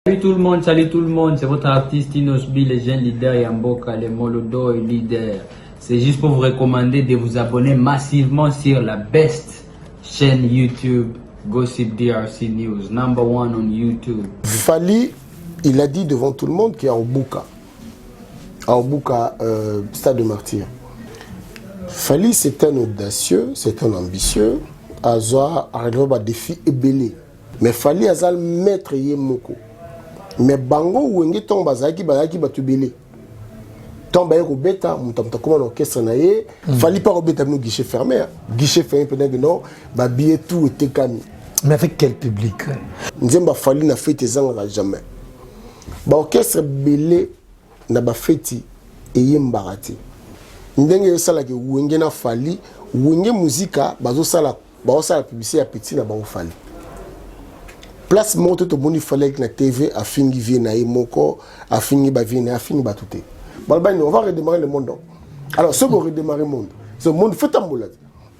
Salut tout le monde, c'est votre artiste Inosbi, les jeunes leaders Yamboka, les Molodo et leaders. C'est juste pour vous recommander de vous abonner massivement sur la best chaîne YouTube, Gossip DRC News, number one on YouTube. Fally, il a dit devant tout le monde qu'il est en Bouka, Stade de Martyr. Fally, c'est un audacieux, c'est un ambitieux, Azoa arrive à défi ébélé. Mais Fally Azal maître Yemoko. Mais bango wenge ton bazaki batubele. Ton baye robeta mutamta comme l'orchestre naie, Fally pas robeta nous guichet fermé. Guichet fermé peut-être non, ba billet tout était calme. Mais avec quel public? Nzemba Fally n'a fait tes ans jamais. Ba orchestre belé na ba feti et yembarati. Ndenge sala ke wenge na Fally, wenge musica bazo sala publicité à petit na ba Fally. Place monte to boni fallait que la TV a fini viena et moko a fini ba viena a fini ba touté. On va redémarrer le monde. Alors ce qu'on redémarrer le monde, ce monde fait un boulot.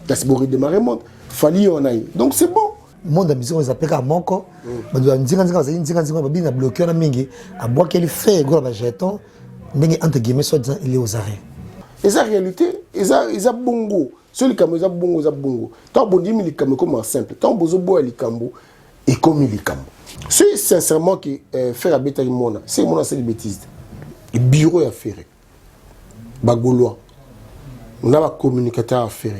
C'est pour redémarrer le monde, Fally on a eu. Donc c'est bon. Monde musique on s'appelle à moko. Ba doit ndinga ba bina bloquer na mingi a bois qu'elle fait gros ba jeton ndenge entre guillemets soit disant il est aux arrêts. Et ça réalité, ils a bongo. Celui qui a bongo, ça bongo. Tant bondi mi likamo comme simple. Tant bozo bois likambo. Et comme il est comme. C'est sincèrement qui faire à bêta mona, c'est mon assez de bêtises. Le bureau à faire. Bagolois. On a un communicateur à faire.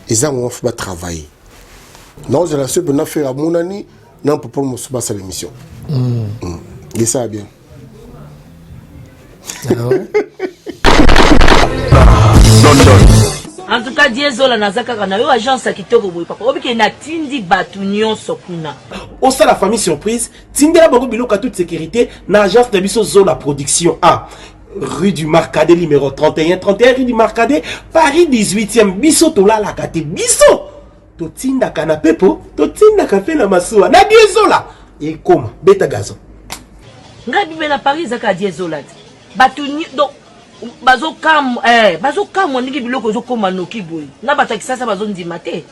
Et ça on va travailler. Non, je la sais pour faire à mon année, non pour me soumettre à l'émission. Et ça bien. En tout cas, Diesola Nazaka na yo agence kitoko boy papa. Obi ke na tindi batu nyonso kuna. Au sein la famille surprise, tindela bango biloko toute sécurité na agence de biso Zola Production A. Rue du Marcadet numéro 31 rue du Marcadet, Paris 18e biso tola la kate biso. To tinda kana pepo, to tinda kafe na masuwa. Na Diesola. Et comme beta gazo. Ngai bibe na Paris zaka Diesola. Batu donc bazo kam ndiki biloko zo koma noki boy na batakisa sa bazo ndima te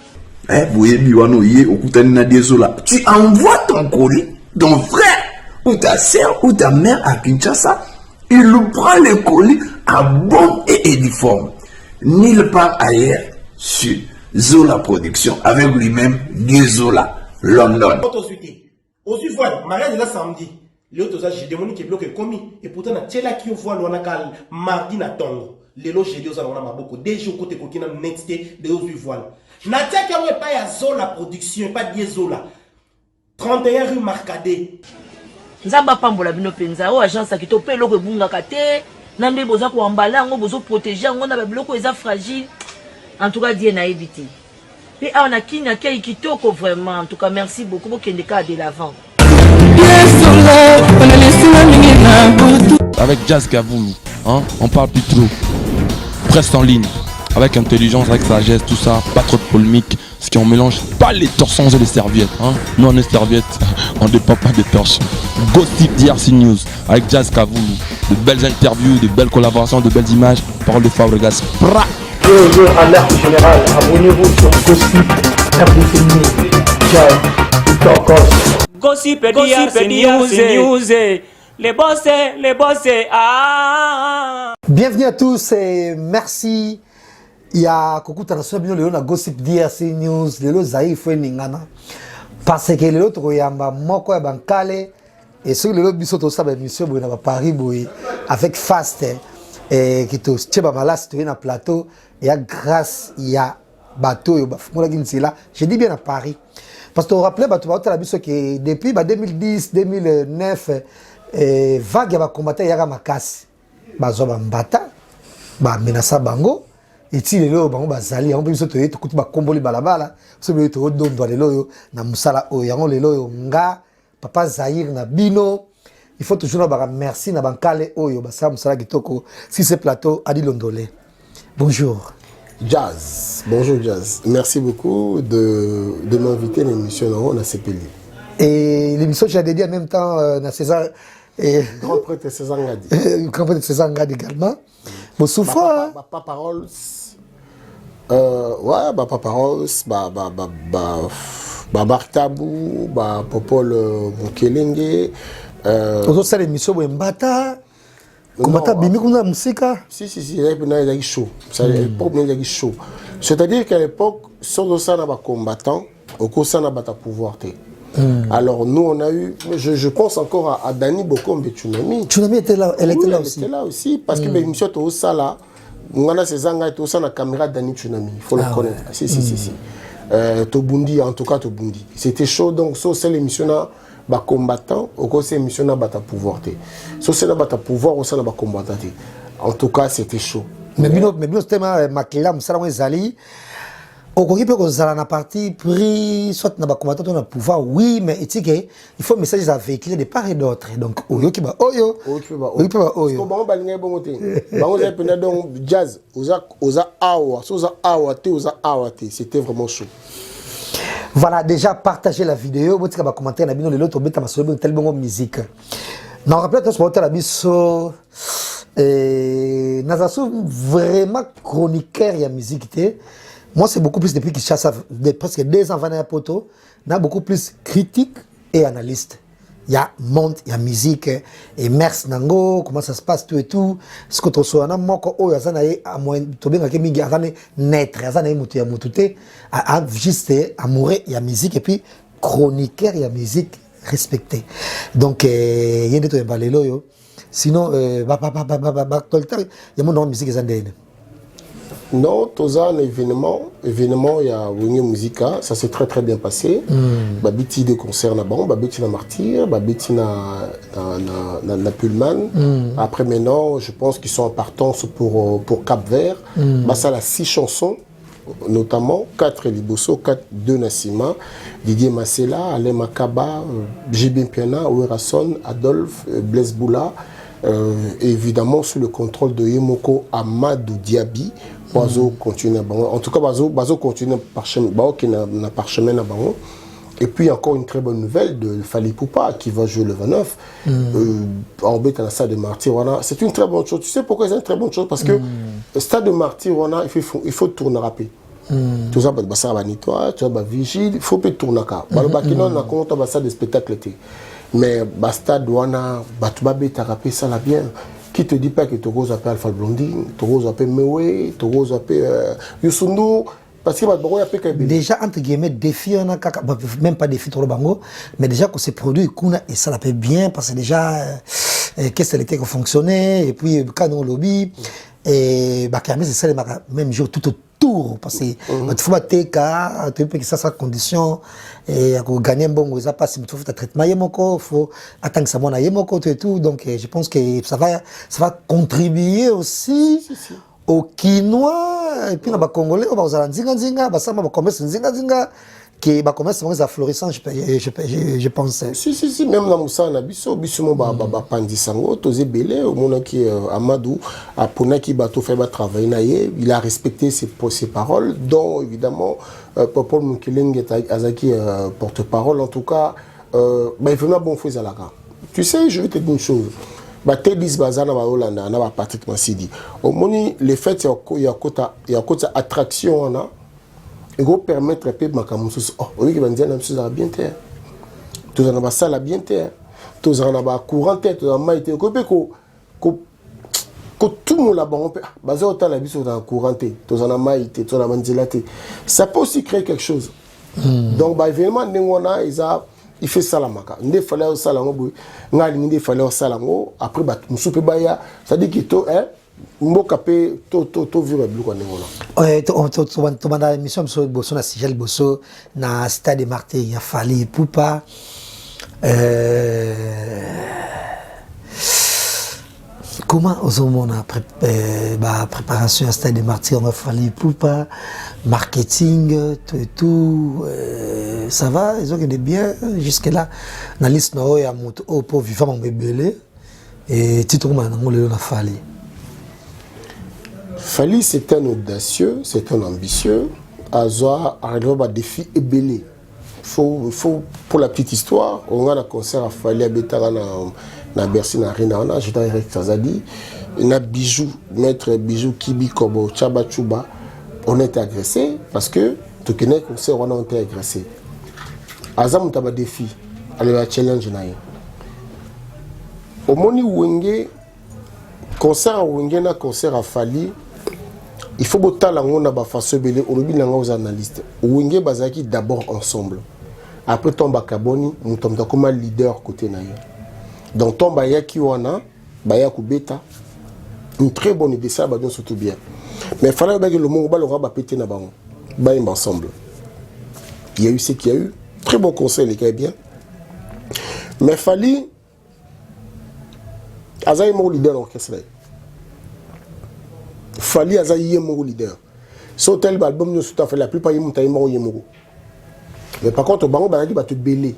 boye biwano yé okutani na Diesola, tu envoies ton colis, ton frère ou ta sœur ou ta mère à Kinshasa, il prend le colis à bon et uniforme nulle part ailleurs sur Zola Production avec lui-même Diesola London. Aussi voilà, mariage là samedi. L'autre j'ai demandé qu'il bloque commis et pourtant na tela qui voit l'on a cal mardi na tongo les loges j'ai dit aux on a beaucoup déjà côté kokina nexté de aux voile na tia qui a pas ya Zola Production pas Diesola 31 rue Marcadet nzamba pambola bino penza o agence ki to pe loko bunga kate na nde boza ko embala ngo bozo protéger ngo na biloko eza fragile en tout cas die na éviter et on a kina kei kitoko vraiment en tout cas merci beaucoup pour kende ka de l'avant. Avec Jazz Gavoulou, hein, on parle plus trop. Presse en ligne, avec intelligence, avec sagesse, tout ça, pas trop de polémique, ce qui on mélange pas les torsons et les serviettes. Hein. Nous on est serviettes, on ne dépend pas des torsions. Gossip DRC News, avec Jazz Gavoulou, de belles interviews, de belles collaborations, de belles images, parole de Fabregas. Bonjour, alerte générale, abonnez-vous sur Gossip RDC News. Ciao, Gossip DRC News. Les boss, ah. Bienvenue à tous et merci. Il y a Kokuta National Léo na Gossip DRC News, Lélo Zaïf et Ningana. Parce que Lélo Troyamba, Moko et Bankale, et ceux Lélo Bissoto Sabe, monsieur Bouina Paris Boui, avec Fast, et qui te tient malas, tu es dans plateau, et grâce, il y a bateau, je dis bien à Paris. Parce que vous vous rappelez, que depuis 2010-2009, vague va combattre Yaga Makasi. Bazoba Mbata, Menasa Bango, et si les lots Bango Bazali, on peut se trouver tout le comboli balabala, se peut être don dans les loyaux, na Moussala Oyango, les loyaux Nga, Papa Zahir, na Bino. Il faut toujours avoir merci na Bankale Oyo, Bassa Moussala Gitoko, si ce plateau Adi Londolé. Bonjour. Jazz, bonjour Jazz. Merci beaucoup de m'inviter à l'émission on a CPL. Et l'émission, j'ai dédié en même temps à César. Grand prêtre César Ngadi. Grand prêtre César Ngadi également. Bon, souffrant. Papa Paroles. Ouais, Papa Paroles. Martabou, Popol Mokelenge. ozosala émission boye mbata kombata bimi kuna musika si il y a chaud. C'est-à-dire qu'à l'époque sans osana ba combattant okosana bata pouvoir te. Alors nous on a eu, je pense encore à Dani Bokombe Tsunami. Tsunami était là, elle était là aussi. Elle était là aussi parce que l'émission to sala ngana sezanga to sana caméra Dani Tsunami, il faut le connaître. Si. Tobundi en tout cas Tobundi. C'était chaud donc ça c'est l'émission là ba combattant au c'est l'émission là bata pouvoir te. Ça c'est là bata pouvoir au sana ba combattant. En tout cas c'était chaud. Mais bino c'était makila musala mo ezali. Okoki peut kozala na partie pris soit na ba combattant na pouvoir oui mais il faut message à véhiculer de part et d'autre donc oyoki ba oyo ko bango balinga bongo te bango za pena donc jazz oza awa c'était vraiment chaud. Voilà, déjà partagez la vidéo botika ba commentaire na bino lelo to beta masolo tel bongo musique na rappelle que ce moment la biso nazaso vraiment chroniqueur ya musique té. Moi, c'est beaucoup plus depuis qu'il chasse presque 2 ans à Poto, il y a beaucoup plus critique et analyste. Il y a monde, il y a musique, et merci Nango, comment ça se passe, tout et tout. Ce que tu reçois, il y a juste amoureux, il y a musique, et puis chroniqueur, il y a musique respectée. Donc, il y a des trucs sinon, il y a mon nom de musique. Non, tout un événement, il y a une musique, ça s'est très très bien passé. Babiti de concert là-bas, Babiti na Martyr, Babiti na Pullman. Après maintenant, je pense qu'ils sont en partance pour Cap-Vert. Ça a 6 chansons, notamment 4 Liboso, 2 Nassima, Didier Massela, Alain Makaba, Jibin Piana, Ouerason, Adolphe, Blaise Boula. Évidemment sous le contrôle de Yemoko Amadou Diaby. Bazo continue en tout cas Bazo continue par chemin. Et puis encore une très bonne nouvelle de Fally Poupa qui va jouer le 29 en bête à la Stade de Martyr. C'est une très bonne chose. Tu sais pourquoi c'est une très bonne chose? Parce que le Stade de Martyr, il faut tourner rapide. Tout ça, ça va nettoyer, tout ça va vigile, il faut tourner rapide. On a compte ça des spectacles. Mais Stade Wana, Batoubabe Tarapé, ça l'a bien. Qui te dit pas que Togo appelle Alpha Blondine, Togo appelle Mewe, Togo appelle Youssounou, parce que déjà entre guillemets défi on a même pas défi trop bango, mais déjà que ces produits kuna et ça la paie bien parce que déjà qu'est-ce qu'elle était qu'on fonctionnait et puis quand on lobby et bah quand même c'est ça même jour tout autour parce que il faut bateka tu peux que ça condition et pour gagner un bon ça passe il faut faire traitement yemoko faut attendre que ça mona yemoko et tout donc je pense que ça va contribuer aussi au Quinois et puis na ba Congolais on va aux nzinga ba sama ba commerce nzinga qui ba commerce c'est florissant je pense si même na Moussa na biso mo ba pandisango tozé belé au mona qui Amadou a pona qui bateau fait ba travailler na ye il a respecté ses paroles dont évidemment Paul Mukelenge Azaki porte-parole en tout cas il fait un bon fou zalaka. Tu sais je vais te dire une chose Tédis Bazana ba Hollanda na ba Patrick Massidi au moni les fêtes il y a quota attraction on a et go permettre peu makamusu oui que bandia na msuza bien terre tous en ba sala bien terre tous en ba courant terre tous en maïté ko tout monde là-bas on peut bazo autant la biso dans courant terre tous en maïté tous en manzilate ça peut aussi créer quelque chose donc ba événement ndengona il fait ça la maka ndé fallait au salango ngali ndé fallait au salango après ba musupe baya ça dit que to mboka pe to vivre bleu kwa ndengona to banda émission boso na Sigel boso na Stade de Martyr ya Fally Poupa comment on a préparation à Stade de Martyr on a Fally Poupa marketing tout ça va ils ont gagné bien jusque là na liste no ya moto pour vivre mon bébé et titre comment on a Fally c'est un audacieux c'est un ambitieux Azoa arrive à défi et belé faut pour la petite histoire on a un concert à Fally à Betara na Bercy na Arena j'étais avec Tazadi na bijou maître bijou Kibi Kobo Chaba Chuba on était agressé parce que tout connaît concert on a été agressé Azam taba défi aller à challenge na au moni wenge concert à wenge na concert à Fali il faut botter la ngona ba façon belé au lobby na aux analystes wenge bazaki d'abord ensemble après tomba kaboni mutomba comme leader côté na ye donc tomba yaki wana baya kubeta une très bonne idée ça ba donc surtout bien mais fallait que le monde ba le ba péter na bango ba ensemble il y a eu ce qu'il y a eu très bon conseil les gars bien mais Fali Azaï mon leader dans l'orchestre. Fali Azaï mon leader. So tel album nous tout à fait la plupart y montaient mon yemoro. Mais par contre au bango baladi va te belé.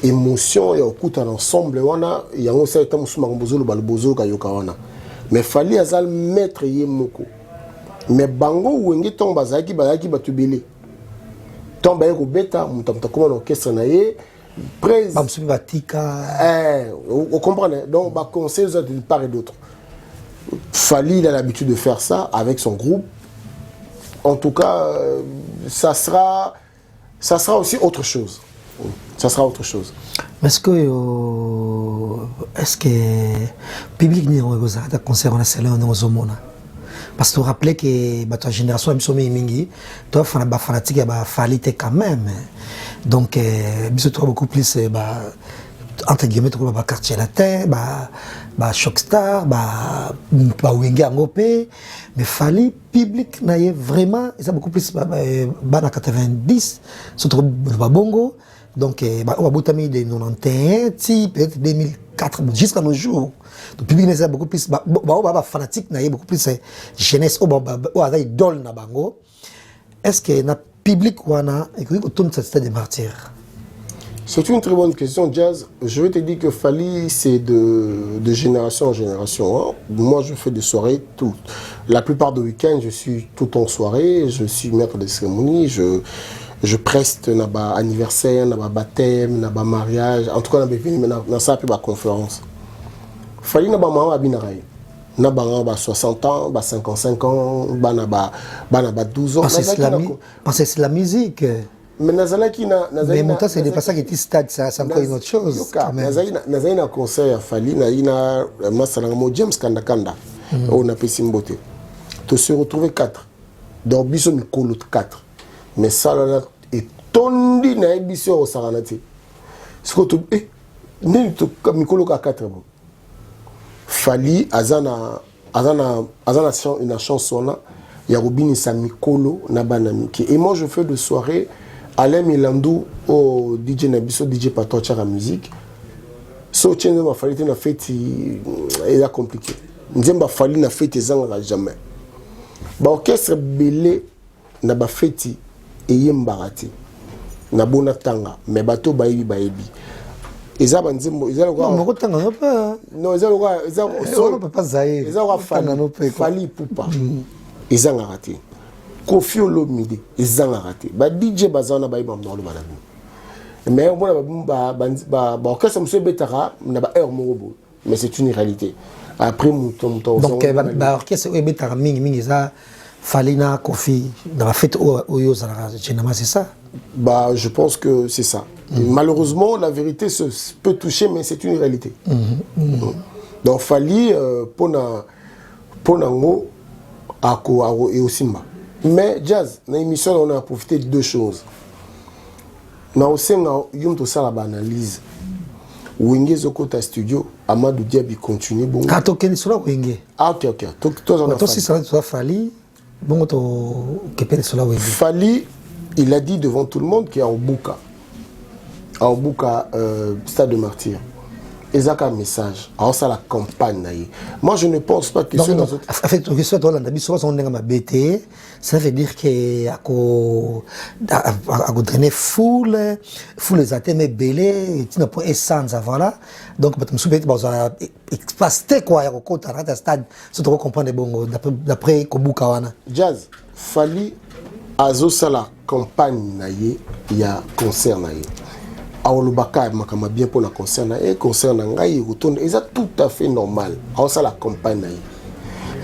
Émotion et au coup en ensemble wana y a un certain musuma bozo le balbozo kayoka wana. Mais Fali Azal maître yemoko. Mais bango wenge tomba zaki balaki va te belé. Tomba yeko beta mutamta comme l'orchestre naie. Vous comprenez? Donc, bah, conseil de part et d'autre. Fali, il a l'habitude de faire ça avec son groupe. En tout cas, ça sera aussi autre chose. Ça sera autre chose. Mais est-ce que le public n'est pas concert en salon dans le monde? Parce que vous rappelez que la génération de Mingi, tu as des fanatiques qui Fali quand même. Donc, je trouve beaucoup plus, entre guillemets, tu as quartier latin, Shockstar, Wenge Angopé, mais Fali, public, vraiment, ils ont beaucoup plus, 90, surtout Bongo. Donc, on a beaucoup de 91, peut-être 2004, jusqu'à nos jours. Le public n'est beaucoup plus, fanatique, beaucoup plus jeunesse, idole na bango. Est-ce que le public wana autour de cette stade de martyrs? C'est une très bonne question, Jazz. Je vais te dire que Fali, c'est de génération en génération. Hein. Moi, je fais des soirées toutes. La plupart des week-ends, je suis tout en soirée. Je suis maître de cérémonie. Je preste naba anniversaire, naba baptême, naba mariage. En tout cas, dans ça, puis ma conférence. Fali naba maman abinaray. Naba 60 ans, 55 ans, naba 12 ans. Parce que c'est la musique. Mais maintenant, c'est pas ça qui est stade, c'est encore une autre chose. Nazaï na conseil à Fali, naïna masalangamo James Kanda. On a fait Simboté. Tu se retrouver 4. Dans Bisso Mikolo 4. Mais ça là est tondi na Bisso au Saranati. Ce que tu ne Mikolo 4 bon. Fali azana une chanson là, Yarubini sa Mikolo na banamiki. Et moi je fais de soirée Alain Milandou au DJ Nabiso, DJ Patocha la musique. So tiens ma Fali na fête il a compliqué. Nzemba Fali na fête ezanga jamais. Ba orchestre belé na ba fête eyembarati. Na bona tanga mais bato bayebi. Eza banzembo eza lokwa non mokotanga no pa non eza lokwa eza solo papa zaye eza lokwa Fali pupa eza ngaraté Kofi Olomide eza ngaraté ba DJ bazana ba ibam no lo bana mais on ba orchestre monsieur betara na ba heure morobo mais c'est une réalité après mouton donc ba orchestre betara mingi eza Falina Kofi dans la fête Oyo Zara c'est ça. Bah, je pense que c'est ça. Malheureusement, la vérité peut toucher, mais c'est une réalité. Donc, Fali, Ponango, Ako et Osimba. Mais, Jazz, dans l'émission, on a profité de deux choses. Dans l'émission, on a fait l'analyse. Wenge Zokota Studio, Amadou Diaby continue. Ah, tu es sur la Wenge. Ah, ok. Toi aussi, ça va Fali. Bon, Fali, il a dit devant tout le monde qu'il y a en Bouka, Stade de Martyrs. Et ça un message. Alors ça la campagne. Moi je ne pense pas que ça veut dire que à drainer foule les athèmes belé tu n'as pas essence voilà donc je me souviens passer quoi à côté à stade surtout comprendre bon d'après Kobuka wana Jazz Fali azo sala campagne naie il y a concert naie Aolubaka makama bien pour la concert naie concert ngai retourne et ça tout à fait normal on ça la campagne naie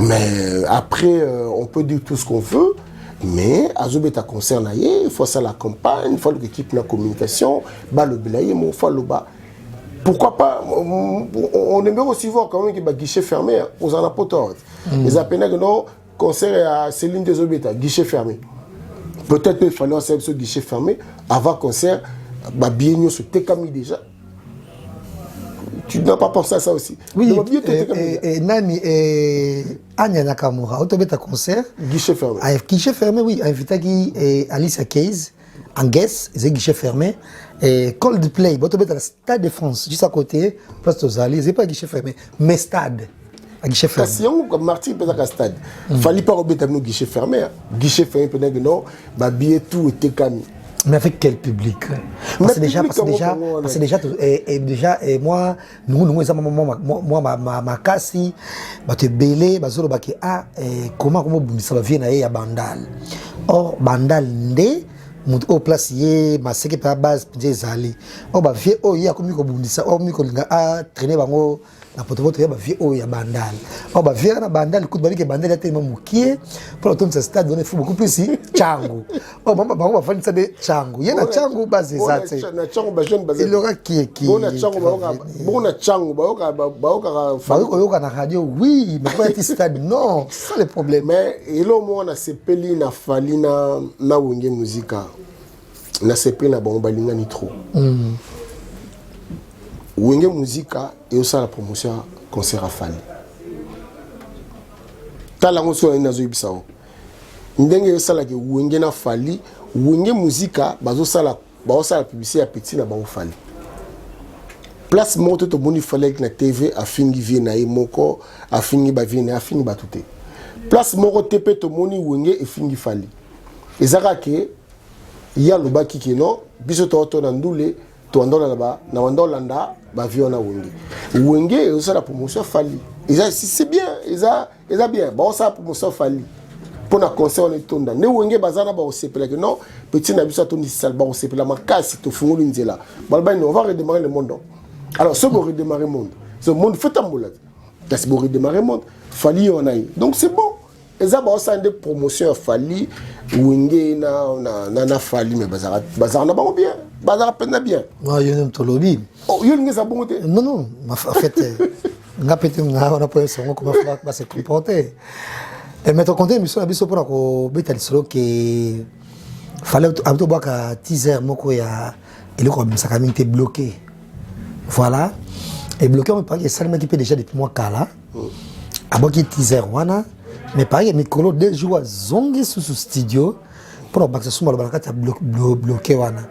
mais après on peut dire tout ce qu'on veut mais azobeta concert naie il faut ça la campagne il faut l'équipe la communication ba le belaye mon faut le ba Pourquoi pas, on aimerait aussi voir quand même qu'il y a guichet fermé aux anapotortes. Ils appellent que non, concert à Céline Desobeta, guichet fermé. Peut-être qu'il fallait faire ce guichet fermé avant concert, bien sur Tekami déjà. Tu n'as pas pensé à ça aussi? Oui, et Nani et Anya Nakamura, autobeta concert. Guichet fermé. Guichet fermé, oui. Invité qui Alicia Keys, en guest, c'est guichet fermé. Et Coldplay, autobeta Stade de France, juste à côté, place aux Alliés, c'est pas guichet fermé, mais stade. Guichet fermé. Si on comme Martin peut être stade, fallait pas remettre nos guichet fermé. Guichet fermé peut-être non, billet tout était calme. Mais avec quel public? Parce que déjà, et moi, ma cassi, te belé, comment ça va venir à Bandal. Or, Bandal ndé, au place ma seke pa base des alliés. Or, vie, oh, il y a comme ça, or, traîner bango. La potopoto ya vie oh ya Bandal. Oh ba vie na Bandal coup de balle que Bandal a tellement moukié pour le tourner ce stade donner faut beaucoup plus Changu. Oh maman ba fa ça de Changu. Ya na Changu base ça c'est. Na Changu ba jeune base. Il aura qui. Bona Changu bona Changu ba na radio oui, mais pas petit stade non, c'est ça le problème. Mais il au moins na sepeli na falina na wenge musica. Na sepeli na bomba linga ni trop. Wenge Musica et aussi la promotion concert à Fali. Talango so na zo ibisao. Ndenge yo sala ke Wenge na Fali, Wenge Musica bazo sala publicité ya petit na ba Fali. Place monte to boni fallait na TV a fingi vie na moko, a fingi ba vie na a fingi ba tuté. Place moko tepe to moni Wenge e fingi Fali. Ezaka ke ya lobaki ke non, biso to na ndule to andola là-bas, na wandolanda ba viona Wenge et aussi la promotion Fali. C'est bien, ils bien. Bon ça promotion Fali. Pour na concert on est tonda. Ne Wenge bazana ba osepela que non, petit na biso tondi sal ba osepela makasi to fungulu nzela. Balba on va redémarrer le monde. Alors ce pour redémarrer le monde. Ce monde fait tambola. C'est pour redémarrer le monde. Fali on a. Donc c'est bon. Ils ont aussi des promotions Fali, Wenge na Fali mais bazar na ba bien. Bazar peine bien. Moi je n'aime pas lobby. Oh, il y a une bonté. Non, en fait, on a pas comment va se comporter. Et maintenant, quand on a vu pour la solo que fallait avoir un teaser, et le comme ça a été bloqué. Voilà. Et bloqué, on parle que ça m'a équipé déjà depuis mois là. Avant qu'il teaser, voilà. Mais pareil, micro 2 jours zongi sous studio pour que ça soit bloqué, voilà.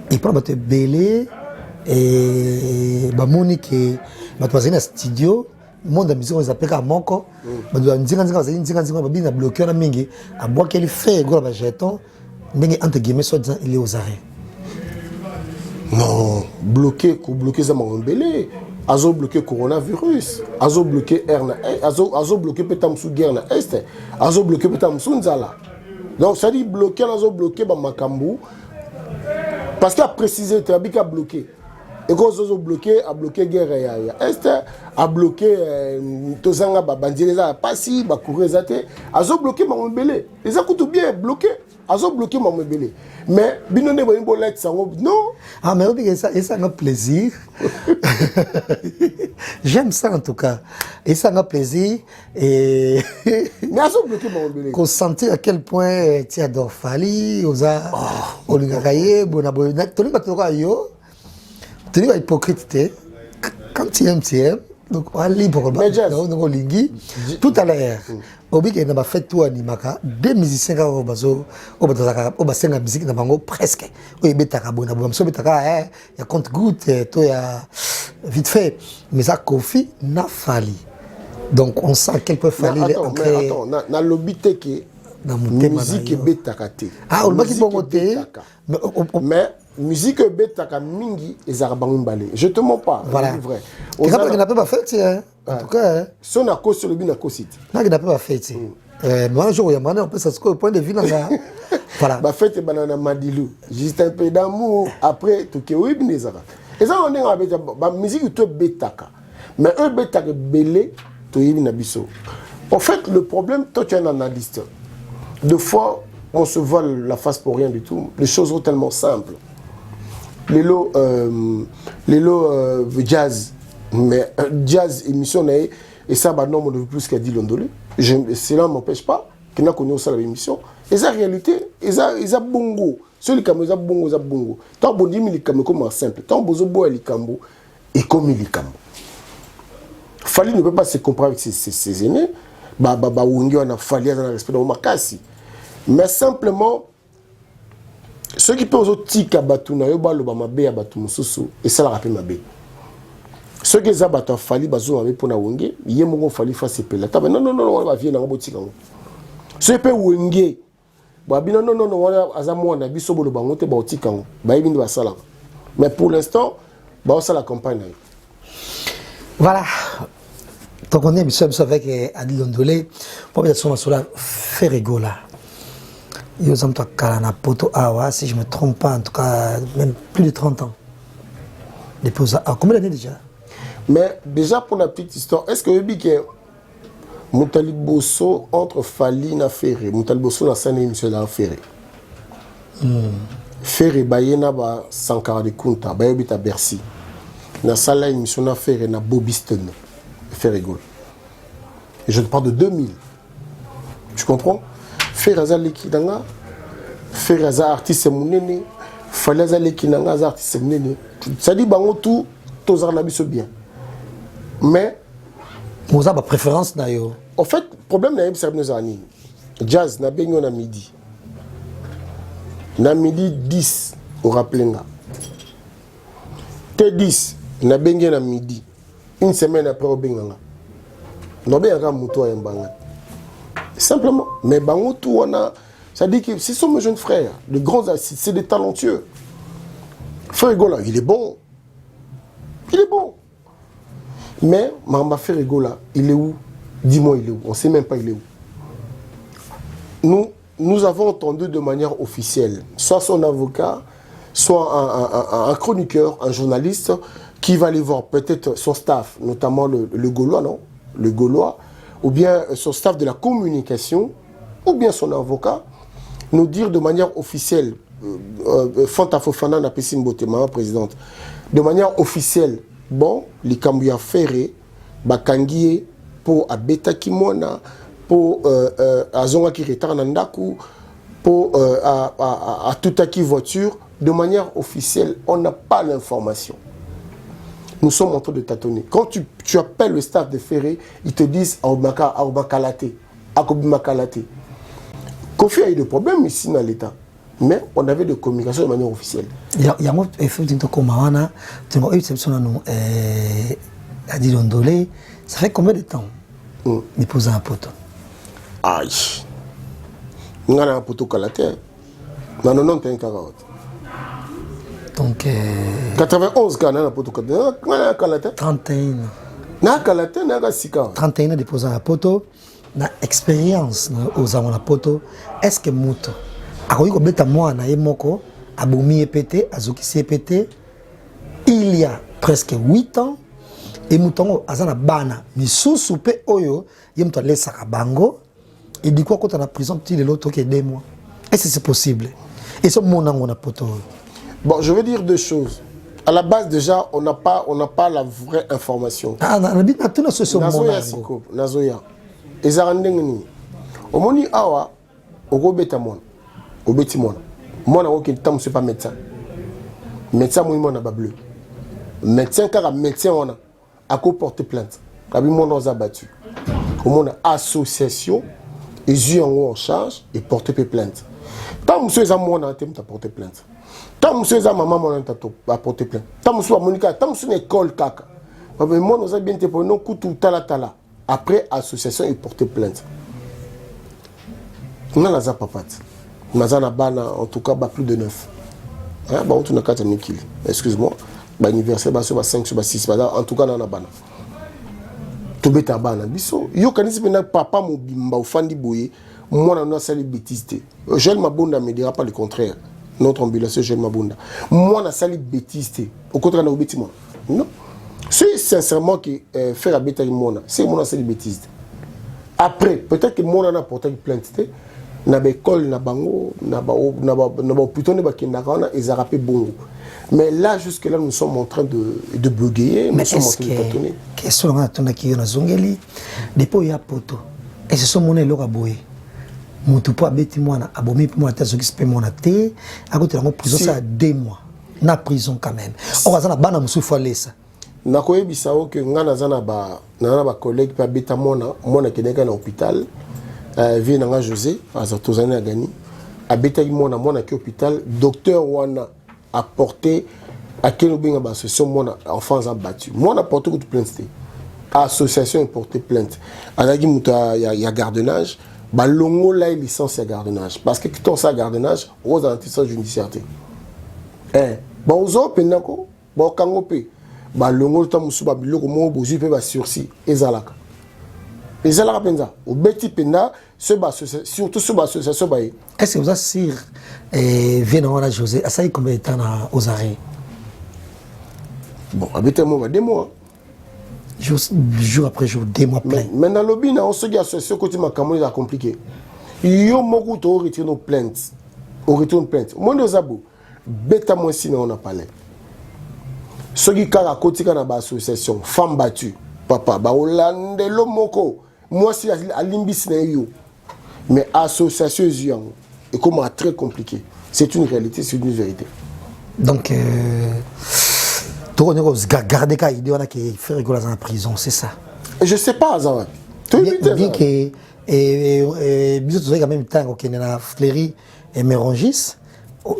Et pour te belé et Monique et studio monde de musique on s'appelle à Moko nzinga bloqué na mingi a bois qu'elle fait gros ba jeton ndenge entre guillemets soit disant il est aux arrêts. Non, bloqué ça m'a belé. Azo bloqué coronavirus, azo bloqué herna, azo bloqué petamsu guerre na est, azo bloqué petamsu nzala. Donc ça dit bloqué azo bloqué ba makambu. Parce qu'il a précisé que tu as bloqué. Et quand ils ont bloqué, a bloqué guerre est, a bloqué Tozanga Bandileza, pas si, a couru les athées. Ils ont bloqué mon belé. Ils ont tout bien bloqué. Ils ont bloqué mon belé. Mais, binone ba imbo lettre ça non. Ah mais oui, ça un plaisir. J'aime ça en tout cas. Et ça un plaisir et mais ils ont bloqué mon belé. Qu'on sentit à quel point tu adores Fali, osa Olugakaye, Bonabona, tu es hypocrite. Quand tu aimes. Donc, tout à l'heure, Obi qui n'a fait tout animaka, deux musiciens qui ont basé la musique dans presque. Oui, betaka bona, so betaka, il y a compte goutte, il y a vite fait, mais ça Kofi n'a Fali. Donc on sent qu'elle peut falloir. Attends, na lobité qui musique betaka te. Ah, on va qui bon côté. Mais musique betaka mingi ezarabangmbale. Je te mens pas, voilà. C'est vrai. On n'a pas fait en tout cas. Si on a cause sur le bin à cause. On n'a pas fait. Moi un jour il y a un peu ça se au point de vue là. Voilà. Ba fête banana madilou. Juste un peu d'amour après tout que oui binezara. Et ça on est avec ba musique to betaka. Mais eux betaka belé to yibina biso. En fait le problème toi tu es un analyste. Deux fois on se vole la face pour rien du tout. Les choses sont tellement simples. jazz. Mais jazz, émission, et ça, bah, non, on ne veut plus qu'à dit Londolé. Cela ne m'empêche pas qu'il n'a connu ça l'émission. Et ça, réalité, et ça bongo. Celui qui a bongo, ça bongo. Tant que vous dites comme simple, tant que vous avez cambo et comme il est cambo. Fali ne peut pas se comparer avec ses aînés. On a fallu dans le respect de Omakasi. Mais simplement, ceux qui peuvent aussi Kabatuna, et ça la rappelle ma bé. Ceux qui ont fallu pour na wenge, ils ont fallu faire ces pelles. Non, on va venir dans le boutique. Ceux qui ont wenge, non, on a biso bolo bangote boutique. Mais pour l'instant, ça la campagne. Voilà. Donc on est avec Adil Londolé. Pour bien sûr, sur la Ferregola. Ils ont toi Kalana Poto Awa, si je ne me trompe pas, en tout cas, même plus de 30 ans. Depuis combien d'années déjà? Mais déjà pour la petite histoire, est-ce que vous savez que Moutali Bosso entre Fali et Ferré, Moutali Bosso na scène émission dans Ferré. Ferré bayena ba Sankara de Kunta, bayobita Bercy. Na salle émission na Ferré na Bobiston. Ferrégol. Et je te parle de 2000. Tu comprends? Ferraza Lekinanga, Ferraza artiste mounene, Falaza Lekinanga artiste mounene. Ça dit bango tout, tous en habits bien. Mais vous avez préférence d'ailleurs. En fait, le problème c'est que nous avons jazz na benyo na midi. Na midi 10 au Rappelenga. T10 na benyo na midi. Une semaine après au Benganga. Nous avons mouton à Mbanga. Simplement. Mais Bangotu, on a. Ça dit que ce sont mes jeunes frères, les grands, c'est des talentueux. Frère Gola, il est bon. Il est bon. Mais Mama Frère Gola, il est où? Dis-moi, il est où? On ne sait même pas il est où. Nous avons entendu de manière officielle, soit son avocat, soit un chroniqueur, un journaliste, qui va aller voir peut-être son staff, notamment le Gaulois, non? Le Gaulois, ou bien son staff de la communication, ou bien son avocat, nous dire de manière officielle, Fanta Fofana na Pessimbote, ma présidente, de manière officielle, bon, les Kambouya Ferré, Bakangie, pour Abeta Kimona, pour Azonga qui retarde Nandaku, pour à Toutaki voiture, de manière officielle, on n'a pas l'information. Nous sommes en train de tâtonner. Quand tu appelles le staff de Ferré, ils te disent Aobakalate, Akobimakalate. Kofi a eu des problèmes ici dans l'État, mais on avait des communications de manière officielle. Il y a un effet de Komawana, tu as eu cette Adil Londolé. Ça fait combien de temps de poser un poteau? Aïe. On a un poteau Kalate. Non, non, non, t'es un carotte. Donc 91 quand on a un poteau Kalate. 31. Na Kalate, na Sika. 31 ans de poser un poteau. Na expérience aux amants la poto. Est-ce que Mouto a eu combien de mois na Yemoko, a boumi pété, a zokisi pété, il y a presque 8 ans, et Moutongo a zana bana, mais sous soupe oyo, yem to laisse bango, et du coup, quand on a prison, tu es l'autre qui est 2 mois. Est-ce que c'est possible? Et ce mon na poto. Bon, je veux dire 2 choses. À la base, déjà, on n'a pas la vraie information. Ah, on a dit que tout ce Nazoya Siko, Nazoya. Ezarandengni. Omoni awa, ogo betamon. Obetimon. Moi, je ne suis pas médecin. Médecin, moi, je suis bleu. Médecin, car médecin, on a porté plainte. Moi, on a battu. On a association, et yeux en charge, et porté plainte. Tant que monsieur moi, on a porté plainte. Tant que monsieur maman, on a porté plainte. Tant que monsieur Monica, tant que monsieur école, kaka. Moi, on a bien été pour nous, koutou, tala. Après, association, et porté plainte. On a la papat. Mazana bana en tout cas plus de 9. Hein, bah on tourne 4000 kg. Excuse-moi. Bah anniversaire bah sur 5 sur 6 en tout cas dans la bana. To beta bana biso. Yo kanisi pena papa mo bimba ofandi boye. Moi na sali bêtise. Jeune Mabunda me dira pas le contraire. Notre ambulancier Jeune Mabunda. Moi na sali bêtise. Au contraire na obeti moi. Non. C'est sincèrement que faire la bêtise mona, c'est mon sali bêtise. Après peut-être que moi on a porté plainte. na ba école na bango na ba hôpital ne ba kindaka na ezarape bongo. Mais là, jusque-là, nous sommes en train de bugger, nous sommes en train de tâtonner. Question qui est dans Zongeli, depuis il y a poto, et ce sont mon élève à boyer. Mon tout pas bêti moi na abomi pour moi t'as occupé mon athée, à côté de la prison ça a 2 mois, na prison quand même. On va ça na bana musufa lesa. Na koyebisa o que ngana zana ba collègue pa beta mona keneka na hôpital, vie na José, aza tozana gani, abeta mona ki hôpital, docteur wana apporté à quel bien association mon enfants abattus. Moi on a porté toute plainte. Association a porté plainte. Alagi muta ya gardiennage, ba longo la licence ya gardiennage parce que quand ça gardiennage aux antécédents judiciaires. Ba ozo penako, ba kangope. Ba longo ta musuba biloko mo bozu pe ba sursis ezalaka. Ezalaka penza. Au beti penda ce ba surtout ce ba association ba. Est-ce que vous assure vient on a José, ça y combien de temps aux arrêts? Bon, habituellement 2 mois. Jour après jour, 2 mois plein. Mais dans le lobby, on se dit que ce côté ma compliqué. Il y a beaucoup de retirer nos plaintes. On retire nos plaintes. Moi, nous avons bêta moi si on a parlé. Ce qui est à côté de l'association, femmes battues, papa, bah Hollande, l'omoko. Moi, si à l'imbis mais association est comment très compliqué. C'est une réalité, c'est une vérité. Donc, garder qu'à idée on a qui fait rigoler dans la prison, c'est ça. Je sais pas, Azara. Bien que bisous en même temps qu'on est dans Fleury et Mérangis,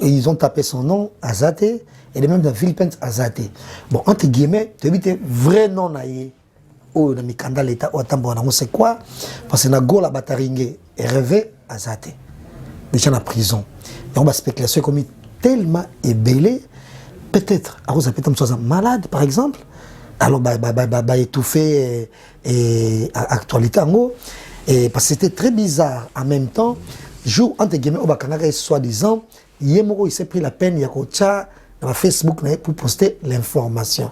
ils ont tapé son nom Azate et les mêmes dans Philippines Azate. Bon entre guillemets, tu as vrai nom naïe. Oh dans Mikanda l'état au tambo on sait quoi parce que na go la bataringue est rêvé Azate. Déjà en prison. Et on va spéculation comme tellement ébélé. Peut-être, à cause de malade, par exemple, alors étouffer et actualité en haut, et parce que c'était très bizarre en même temps. Jour entre guillemets, au Bakanga, soi-disant, il s'est pris la peine, il y a coacha dans Facebook pour poster l'information.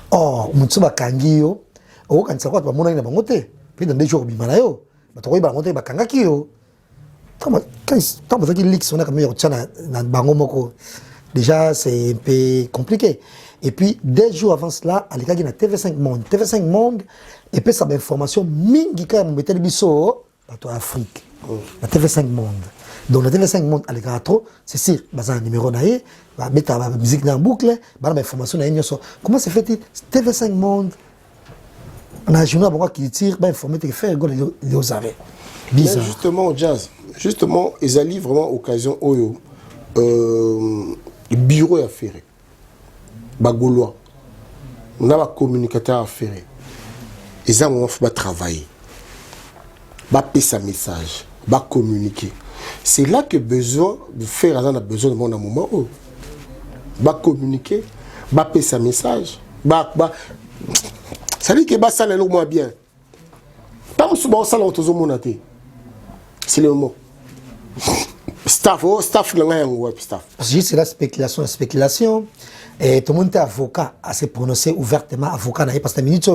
Or, Mutsuba Kangio, au quand ça va, mon ami n'a pas monté. Puis dans 2 jours, Bimanayo, tu vois, il va monter Bakanga Kio. Tant que tu lis, on a comme il y a Bangomoko. Déjà, c'est un peu compliqué. Et puis, 2 jours avant cela, il y a TV5 Monde. TV5 Monde, et puis ça a information, mingi quand même, mettez le biseau, à Afrique. La TV5 Monde. Donc, la TV5 Monde, il y a trop, c'est sûr, il y a un numéro, il y a la musique dans la boucle, il y a l'information. Comment se fait-il? TV5 Monde, on a un journal qui tire, il faut mettre faire les arrêts. Bizarre. Justement, Jazz, justement, ils allaient vraiment occasion, bureau à faire, bagolois, on a un communicateur à faire, ils ont travailler, passer sa message, communiquer. C'est là que besoin de faire, on a besoin de mon moment, communiquer, passer sa message, ça dit que ça le moins bien. Tant que ça l'autonomie, c'est le mot. Staff, staff, staff. Juste la spéculation. Et tout le monde est avocat à se prononcer ouvertement avocat parce que minute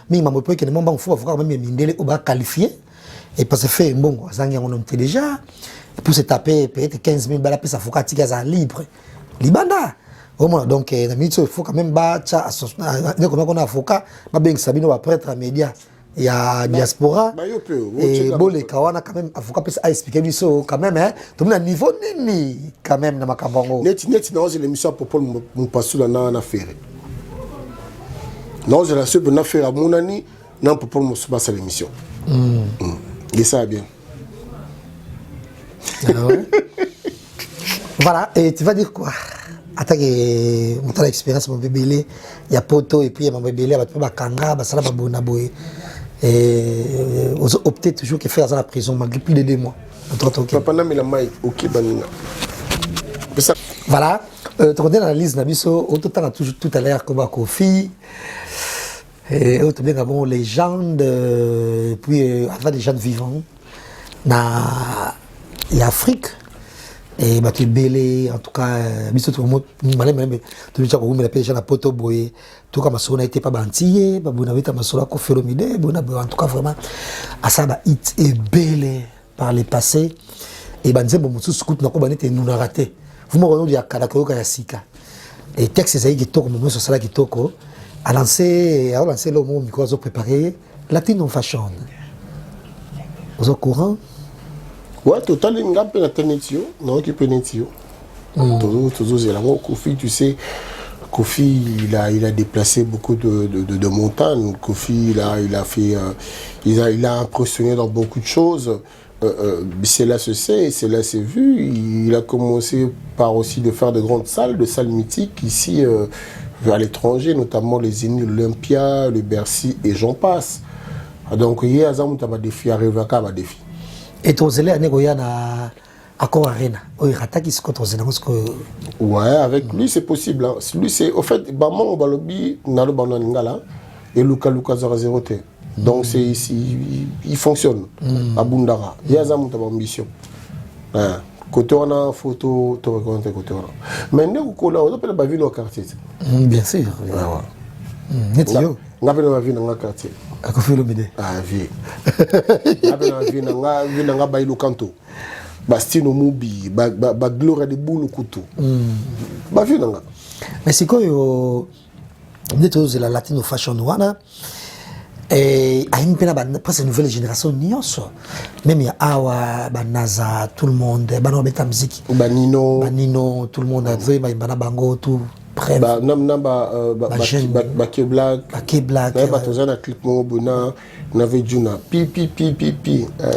mais m'a que ne m'en faut avocat même mindele ou qualifié et parce que fait bon azangi on a déjà pour se taper peut-être 15 000 balles pour avocat tika libre libanda donc la minute il faut quand même battre comme on a avocat ba ben sabino va prêtre média il y a diaspora et bon les kawana quand même avocat peut expliquer biso quand même hein tout le niveau nini quand même na makambango net dans l'émission pour Paul mon pasteur na affaire non je la suis pour affaire à mon ami non pour Paul mon passe l'émission et ça bien voilà et tu vas dire quoi attends que mon expérience mon bébé il y a poto et puis mon bébé il va pas kanga ba sala ba bona boy et opter toujours que faire dans la prison malgré plus de 2 mois. Voilà, tu connais l'analyse Nabiso, tout à l'heure comme Kofi, et autre bien avant légende, puis avant des gens vivants, na l'Afrique. Et bah tu belé en tout cas biso tout le monde malem tout le temps on me l'appelle déjà la poto boy tout comme ça on a été pas bantier ba bona vita masola ko feromide bona en tout cas vraiment à ça bah it est belé par les passés et banzembo mosusu kutu na ko banete nuna raté vous me renaud ya kala ko ya sika et texte ezali kitoko momo so sala kitoko a lancé le mot micro zo préparé Latino Fashion aux courant ouais total nga pe na tenetio non qui penetio toujours c'est la Kofi tu sais Kofi il a déplacé beaucoup de montagnes. Kofi il a fait il a impressionné dans beaucoup de choses. Cela se sait, cela s'est vu. Il a commencé par aussi de faire de grandes salles, de salles mythiques ici à l'étranger, notamment les Zénith, l'Olympia, le Bercy et j'en passe. Donc il y a un défi, arrive à un défi. Et tu as dit Accor Arena, ouais, avec lui c'est possible. Hein. Lui c'est, au fait, Bamon Balobi, Nalo Bananingala et Luka 00. Donc c'est ici, il fonctionne. À Bundara, il y a une ambition. Côté on a photo, tu reconnais côté on a. Mais nous on appelle la vie dans le quartier. Bien sûr. Netio. On appelle la vie dans le quartier. À Kofi Olomide. Ah vie. On appelle la vie dans le bailo canto. Bastino Mubi, ba gloire de boulou couteau. Ba vu nanga. Mais c'est quoi la Latino Fashion wana et a une pena presque nouvelle génération nyonso. Même ya awa banaza tout le monde bano beta musique. Banino tout le monde a vu bana bango tout bref. Ba Black. Ba tozana clip mo bona. On avait Juna, pi,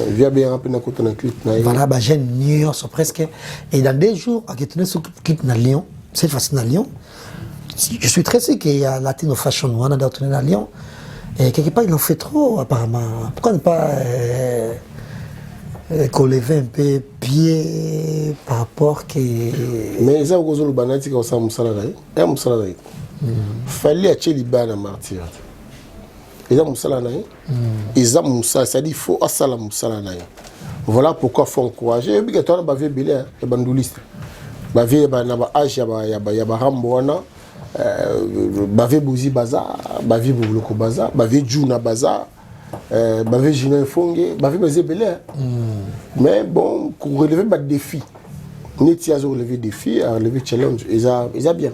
via bien rappeler dans le clip. Voilà, bah j'ai New York presque. Et dans 2 jours, à tourner ce clip dans Lyon, cette fois-ci dans Lyon, je suis très sûr qu'il y a Latino Fashion One à tourner dans Lyon. Et quelque part, il en fait trop, apparemment. Pourquoi ne pas qu'on lève un peu pied par rapport que. Mais ça, vous avez le banati comme ça, Moussalaraï. Fallait acheter les bannes à martyr. Ils ont c'est-à-dire faut asala musala naï. Voilà pourquoi faut encourager. Et puis toi bavé belé et banduliste. Bavé ba na ba âge ya ba rambona bavé buzi baza, bavé buloko baza, bavé juna baza, bavé jina fonge, bavé bazé belé. Mais bon, pour relever ba défi. Neti a relevé défi, a relevé challenge, ils a bien.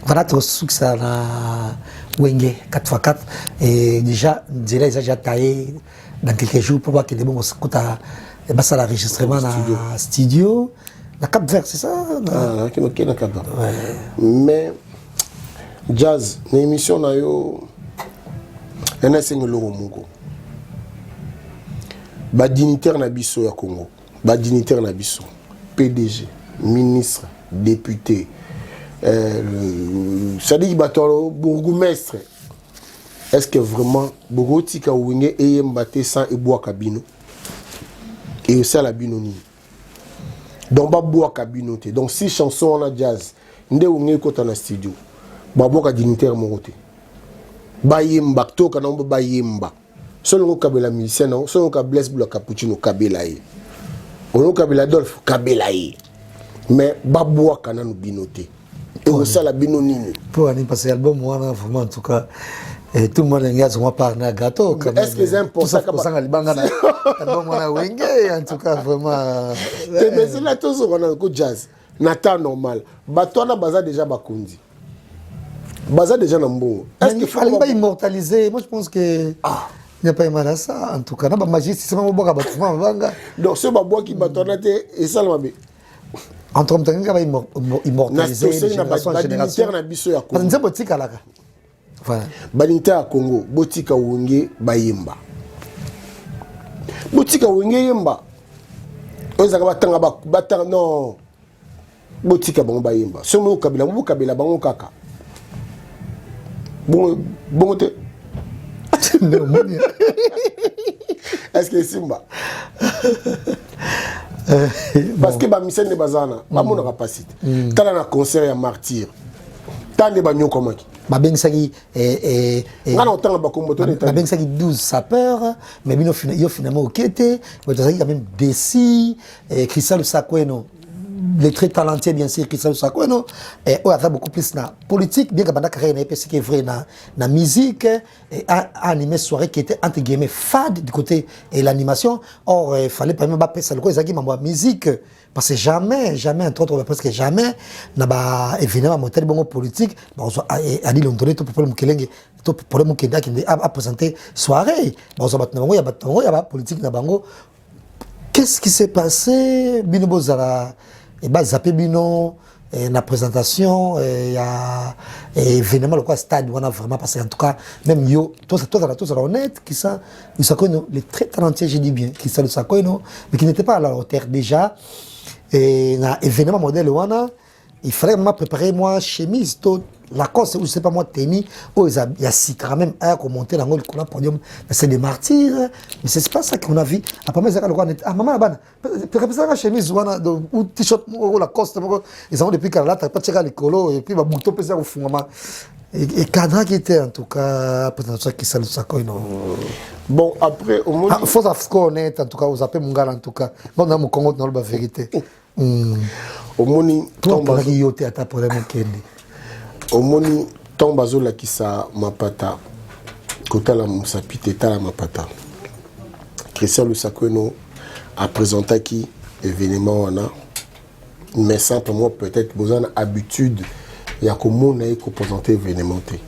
Voilà tout ce que ça a Wenge 4x4 et déjà ils ont déjà taillé dans quelques jours pour voir que les bons ça l'enregistrement dans le studio la Cap Vert c'est ça qui na Cap Vert mais jazz l'émission na yo ena sengelo mongo ba dignitaire na biso ya Congo ba dignitaire na biso PDG ministre député c'est-à-dire que bourgmestre est-ce que vraiment Bogotika Wenge et Mbate sans Eboa Kabino et ça la binoni donc ba boa kabino te donc 6 chansons en jazz nde Wenge kota na studio ba boka dignitaire mongote ba yemba to kana ba yemba solo kabela musicien non solo ka bless blo cappuccino kabela yi on kabela Adolphe kabela yi mais ba boa kana no binote et au ça la binonini pour aller passer l'album moi vraiment en tout cas et tout le monde regarde sur moi par un gâteau est-ce que c'est important que ça libanga na album moi Wenge en tout cas vraiment mais c'est là tout on a go jazz na temps normal batona baza déjà bakundi baza déjà na mbongo est-ce qu'il faut pas immortaliser moi je pense que il n'y a pas mal à ça en tout cas na ba magie c'est vraiment boka batuma banga donc ce babo qui batona te et ça le mabe entre hommes tanga va immortaliser les générations en génération na biso ya Congo nze botika laka voilà banita ya Congo botika Wenge bayemba botika Wenge yemba ozaka batanga non botika bango bayemba somo kabila bango kaka bon te est-ce que Simba parce que ba misene bazana ba mona capacité tala na concert ya martyr tande ba nyoko maki ba bengsaki ngana otanga ba komboto ne ba bengsaki 12 sapeurs mais finalement okete mais tozaki quand même Desi Crystal Sakweno les très talentueux bien sûr Christian Lusaka non et on a beaucoup plus na politique bien que banda carrière na ce qui est vrai na musique et animé soirée qui était entre guillemets fade du côté et l'animation or il fallait pas même pas ça le quoi ezaki mambo musique parce que jamais entre autres presque jamais na ba événement monter bon politique bon a dit l'ondonné tout problème kelenge tout problème kenda qui a présenté soirée bon ça batna bango ya politique na bango. Qu'est-ce qui s'est passé? Bino bozala et bas zappé bino la présentation il y a événement le quoi stade on a vraiment passé en tout cas même yo tous honnête qui ça nous savons les très talentueux j'ai dit bien qui ça le savons mais qui n'était pas à la hauteur déjà et na événement modèle wana il fallait vraiment préparer moi chemise tout la course ou je sais pas moi tennis oh il y a si quand même à commenter dans le podium c'est des martyrs mais c'est pas ça qu'on a vu après mais ça le quoi ah maman la banne préparer la chemise ou t-shirt ou la course ils ont depuis là t'as pas tiré les colos et puis va bouton peser au fond maman et cadre qui était en tout cas peut-être ça qui ça bon après au moins faut connaître en tout cas vous appelez mon gars en tout cas bon dans mon Congo dans la vérité au moni tomba qui yote ata problème kende au moni tomba zola qui sa mapata kota la musapite ta la mapata Christian Lusaka a présenté qui événement wana mais simplement peut-être besoin habitude ya komona ko présenter événement té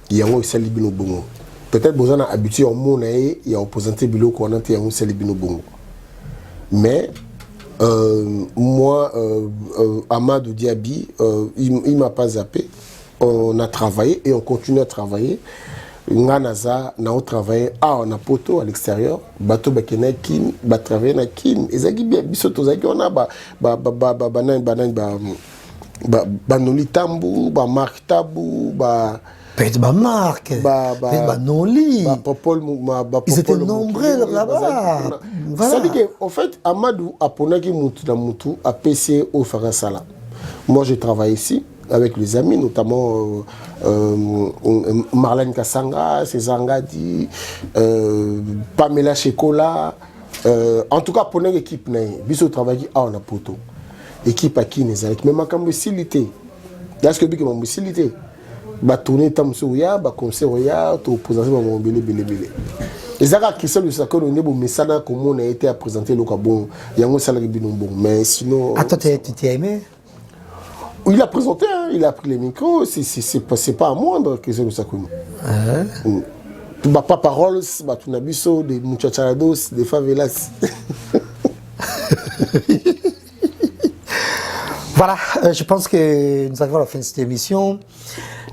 yango isali bino bongo peut-être besoin habitude au mona ya présenter biloko wana té yango isali bino bongo mais moi, Amadou Diaby, il m'a pas zappé. On a travaillé et on continue à travailler. Nganaza, on a travaillé on a poteau à l'extérieur. Bateau bakena kin, ba travailler na kin. Ezaki bien bisoto zaki on a banoli tambu, ba mark tabu, ba peut-être ba marque, ba noli, ils étaient nombreux là-bas. Voilà. C'est-à-dire qu'en fait, Amadou a ponaki mutu na mutu a PC au Farasala. Moi, j'ai travaillé ici avec les amis, notamment Marlène Kassanga, César Ngadi, Pamela Chekola. En tout cas, pour une équipe, biso travail on a poto. Équipe à qui n'est avec même en facilité. Est-ce que bien comme facilité? Ba tourner tam souya, ba concert ya, to présenter ba belé. Les Arabes qui sont le sacre on est bon mais ça n'a comme on a été à présenter le bon, yango salari bino bon mais sinon attends tu aimé? Il a présenté hein, il a pris les micros, c'est pas à moindre que c'est le sacre. Tu n'as pas parole, tu n'as biso des muchachados, des favelas. Voilà, je pense que nous arrivons à la fin de cette émission.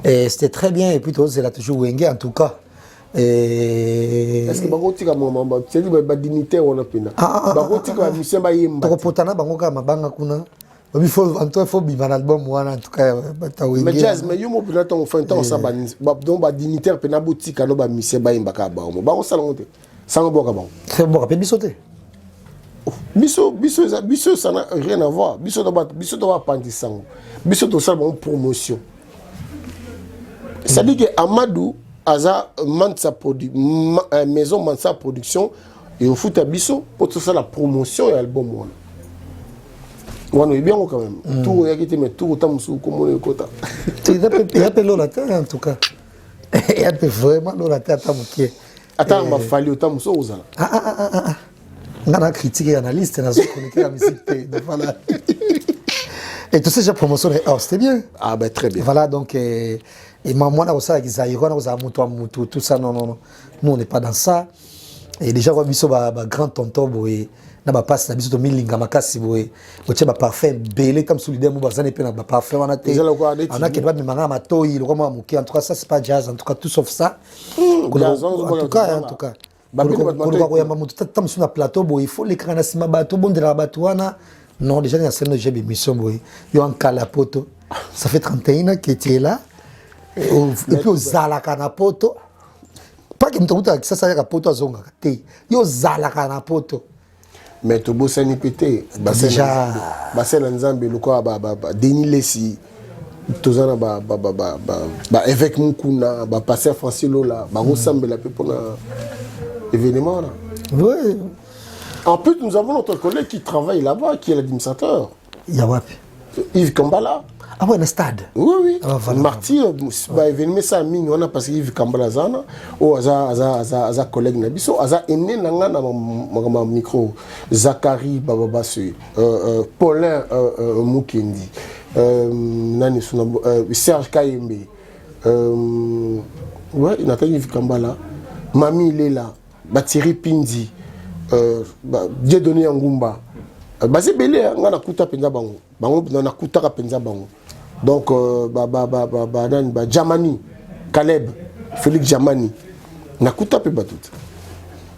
C'était très bien et puis c'est là toujours Wenge en tout cas. Est-ce que bagoti ka mama c'est dit ba dignitaire on a pena. Bagoti ka musien ba yemba. To potana bango ka mabanga kuna. Il faut en tout faut bima album wana en tout cas ta Wenge. Mais jazz mais yo mo pena ton fin temps ça ba donc ba dignitaire pena botika no ba musien ba yemba ka ba mo. Ba on salongote. Sango boka ba. C'est bon rappel bisoté. Biso ça n'a rien à voir. Biso doit pas sango. Biso to ça bon promotion. C'est-à-dire que Amadou Aza maison Mansa production et on fout à Bisso pour tout ça la promotion et l'album on est bien quand même tout y a mais tout autant sous comme on est quota il y a peu la terre en tout cas il y a vraiment la terre attends m'a fallu autant sous aux on a critiqué analyste dans ce connecté la musique voilà et tout ça j'ai promotion c'était bien ben très bien voilà donc et maman a aussi tout ça non nous on n'est pas dans ça et déjà on biso ba grand tonton boy na ba passe na biso to milinga makasi boy otie ba parfum belé comme solidaire mo bazane pe na ba parfum wana te on a quelque part manga matoi le roi muki en tout cas ça c'est pas jazz en tout cas tout sauf ça en tout cas pour yamba mutu tam sur na plateau boy il faut l'écran na sima bato bon de la bato wana non déjà il y a scène j'ai émission boy yo en calapoto ça fait 31 ans que tu es là. Et puis aux zalaka na poto pas que mtu ça ça ya poto azonga te yo zalaka na poto mais to bosani pété déjà basela nzambe lokwa ba Denis Lessi tozana ba évêque Mukuna ba pasteur Francis Lola ba ressemble peu pour événement là. Oui. En plus nous avons notre collègue qui travaille là-bas qui est l'administrateur. Yawapi. Yves Kambala. Ah ouais, le stade. Oui, oui. Ah, voilà. Martyr, bah, événement ça mingi, on a passé Yves Kambala Zana, ou aza collègue Nabiso, aza aîné nanga na ma micro, Zachary Bababasui, Paulin Mukendi, Nani Sunabo, Serge Kayembe, ouais, il a Yves Kambala, Mami Lela, Thierry Pindi, Dieudonné Ngumba, basé belé, on a kuta penza bango, bango na kuta ka penza bango. Donc, Djamani, Caleb, Félix Djamani, nakuta pe batut.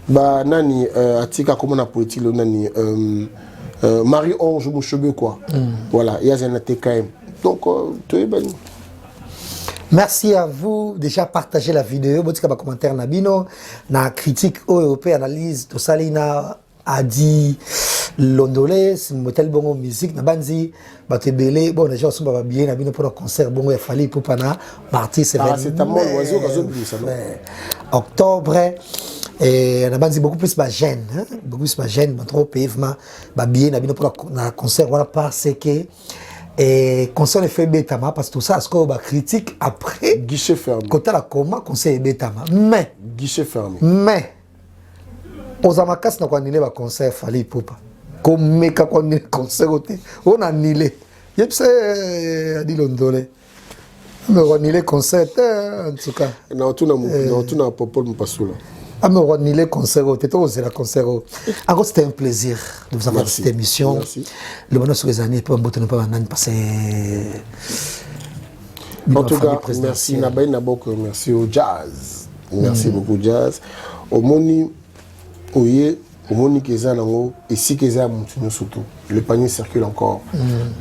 Nani, atika comme on a politique, nani, Marie-Ange Mouchebe, quoi. Voilà, il y a un ATKM. Donc, tu es ben. Merci à vous. Déjà partagez la vidéo. Vous avez commentaire Nabino, na critique européenne analyse de Salina a dit Londolais, motel bongo musique na banzi, baté belé. Bon, les gens sont pas bien Nabino pour le concert bongo il fallait pour pana mardi c'est octobre et na banzi beaucoup plus ba jeune, beaucoup plus ba jeune, trop pavement, ba bien Nabino pour le concert voilà parce que et concert le fait bétama parce que tout ça ce qu'on va critique après guichet fermé. Quand la comment conseil bétama mais guichet fermé. Mais aux amakas na annulé le concert fallait poupa comme meka quand annulé concert on a annulé yep c'est dit Londolais mais on annulé concert en tout cas na tout na popol mpasula. Ah mais on annulé concert c'est la concert encore c'était un plaisir de vous avoir cette émission. Merci. Le bonheur sur les années pas ne pas passer. En tout cas, merci Nabaï Nabok, merci au jazz. Merci beaucoup jazz. Au moni oye, au moni kezanango, ici kezan surtout. Le panier circule encore.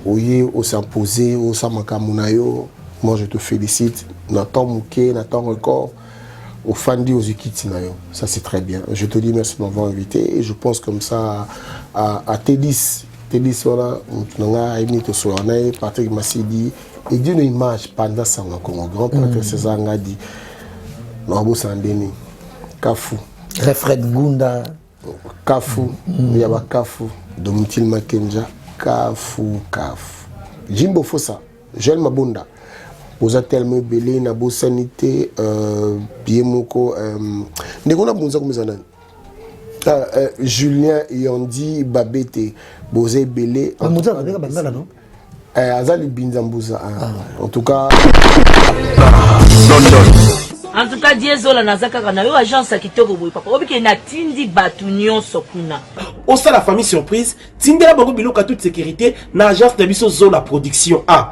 Oye, au s'imposer, au samakamunayo. Moi je te félicite. Nathan Mouké, Nathan Record. Aux Fandi, aux Ukitinayo. Ça c'est très bien. Je te dis merci de m'avoir invité et je pense comme ça à Télis. Télis voilà, on a émis tout sur Patrick Massidi. Et d'une image pendant ça, mon grand-père César Ngadi, Norbo Sandeni, Kafou. Refred Gunda. Kafou, Yaba Kafou, Domitil Makenja, Kafou. Jimbo Fossa, Jeune Mabunda. Aux tellement belé, na bo sanité, Biemoko, Negona Bonza comme ça. Julien Yondi Babete, Bosé Belé. Azali Binzambuza. En tout cas. En tout cas, Diezola Nazaka Kanayo, agence à Kitoko Boy Papa. Obi na tindi batunion sokuna. Au sein de la famille surprise, Tindela Bango Biloko à toute sécurité, na agence de Bisso Zola Production A.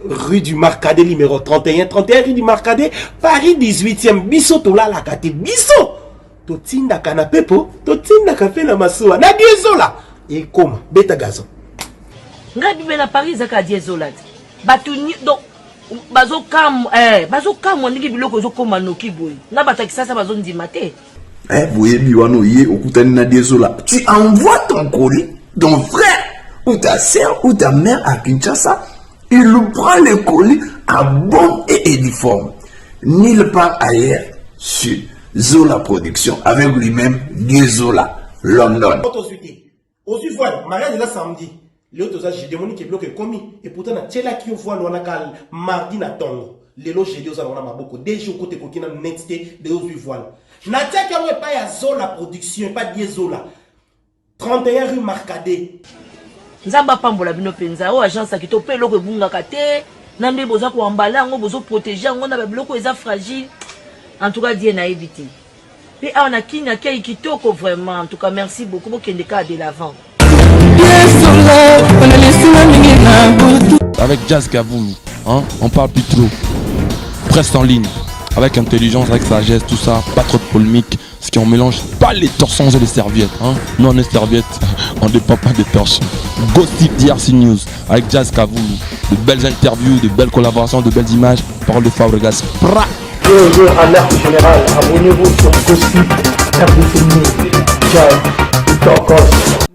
Rue du Marcadet numéro 31 rue du Marcadet, Paris 18e, Bisso Tola la Kate, Bisso Totinda Kanapepo, Totinda Café la Masoua, na Diezola. Et comment Beta Gazon. Nga bibe na Paris zaka Diezola. Batuni donc bazo kam ndiki biloko zo koma noki boy. Na batakisa sa bazo ndima te. Boyebi wano ye okutani na Diezola. Tu envoies ton colis, ton frère ou ta sœur ou ta mère à Kinshasa. Il prend le colis à bon et uniforme. Nulle part ailleurs sur Zola Production avec lui-même Diezola, London. Aux voilà, mariage de la samedi. L'autre j'ai demandé qu'il bloque commis. Et pourtant, na tchela qui voit l'on a cal mardi na tongo. Les loges j'ai dit aux alons beaucoup. Déjà côté coquina netté de aux voilà. Na tchela qui a pas ya Zola Production, pas Diezola. 31 rue Marcadet. Nzamba pambola bino penza o agence a kito pe loko bunga kate nande boza ko ambala ngo bozo protéger ngo na ba biloko eza fragile. En tout cas Dieu na évité. Puis on a qui na kei kitoko vraiment. En tout cas merci beaucoup pour kende ka de l'avant. Avec Jazz Kavoumi, hein, on parle plus trop. Presse en ligne, avec intelligence, avec sagesse, tout ça, pas trop de polémique. Ce qui on mélange pas les torsons et les serviettes, hein. Nous on est serviettes, on ne dépend pas des torsons. Gossip DRC News avec Jazz Kavoumi, de belles interviews, de belles collaborations, de belles images, parole de Fabregas. Alerte générale, abonnez-vous sur Gossip RDC News. Ciao,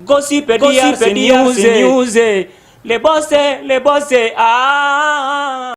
Gossip DRC News, les boss, ah.